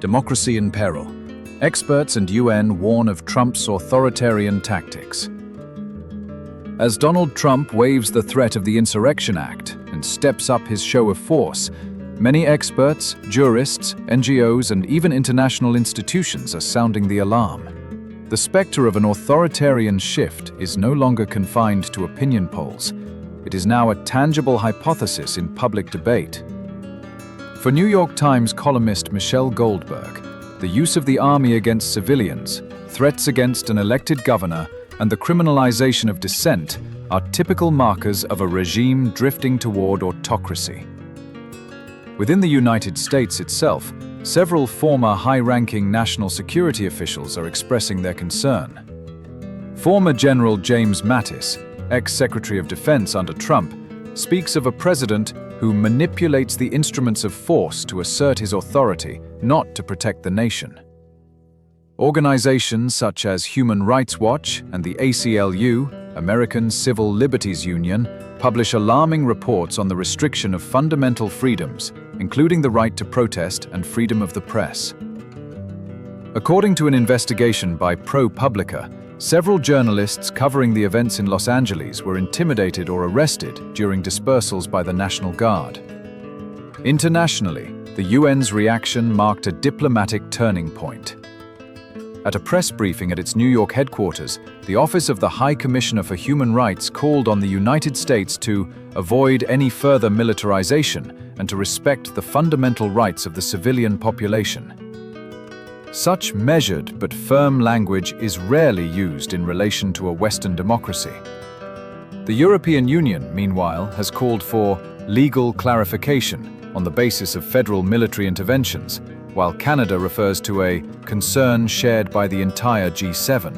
Democracy in peril. Experts and UN warn of Trump's authoritarian tactics. As Donald Trump waves the threat of the Insurrection Act and steps up his show of force, many experts, jurists, NGOs, and even international institutions are sounding the alarm. The specter of an authoritarian shift is no longer confined to opinion polls. It is now a tangible hypothesis in public debate. For New York Times columnist Michelle Goldberg, the use of the army against civilians, threats against an elected governor, and the criminalization of dissent are typical markers of a regime drifting toward autocracy. Within the United States itself, several former high-ranking national security officials are expressing their concern. Former General James Mattis, ex-Secretary of Defense under Trump, speaks of a president who manipulates the instruments of force to assert his authority, not to protect the nation. Organizations such as Human Rights Watch and the ACLU, American Civil Liberties Union, publish alarming reports on the restriction of fundamental freedoms, including the right to protest and freedom of the press. According to an investigation by ProPublica, several journalists covering the events in Los Angeles were intimidated or arrested during dispersals by the National Guard. Internationally, the UN's reaction marked a diplomatic turning point. At a press briefing at its New York headquarters, the Office of the High Commissioner for Human Rights called on the United States to avoid any further militarization and to respect the fundamental rights of the civilian population. Such measured but firm language is rarely used in relation to a Western democracy. The European Union, meanwhile, has called for legal clarification on the basis of federal military interventions, while Canada refers to a concern shared by the entire G7.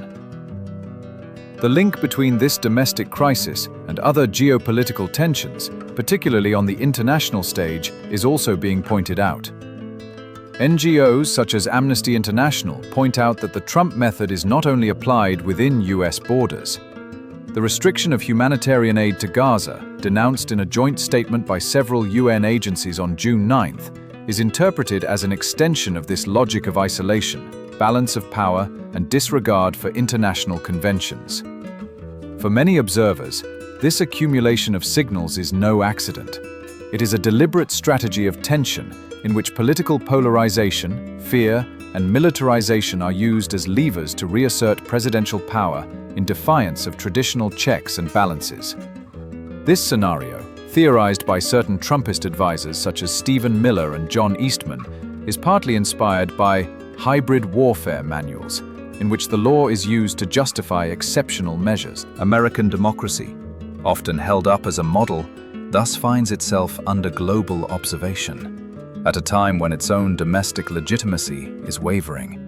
The link between this domestic crisis and other geopolitical tensions, particularly on the international stage, is also being pointed out. NGOs such as Amnesty International point out that the Trump method is not only applied within US borders. The restriction of humanitarian aid to Gaza, denounced in a joint statement by several UN agencies on June 9th, is interpreted as an extension of this logic of isolation, balance of power, and disregard for international conventions. For many observers, this accumulation of signals is no accident. It is a deliberate strategy of tension in which political polarization, fear, and militarization are used as levers to reassert presidential power in defiance of traditional checks and balances. This scenario, theorized by certain Trumpist advisors such as Stephen Miller and John Eastman, is partly inspired by hybrid warfare manuals, in which the law is used to justify exceptional measures. American democracy, often held up as a model, thus finds itself under global observation, at a time when its own domestic legitimacy is wavering.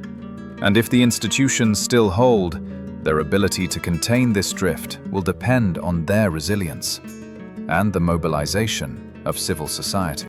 And if the institutions still hold, their ability to contain this drift will depend on their resilience and the mobilization of civil society.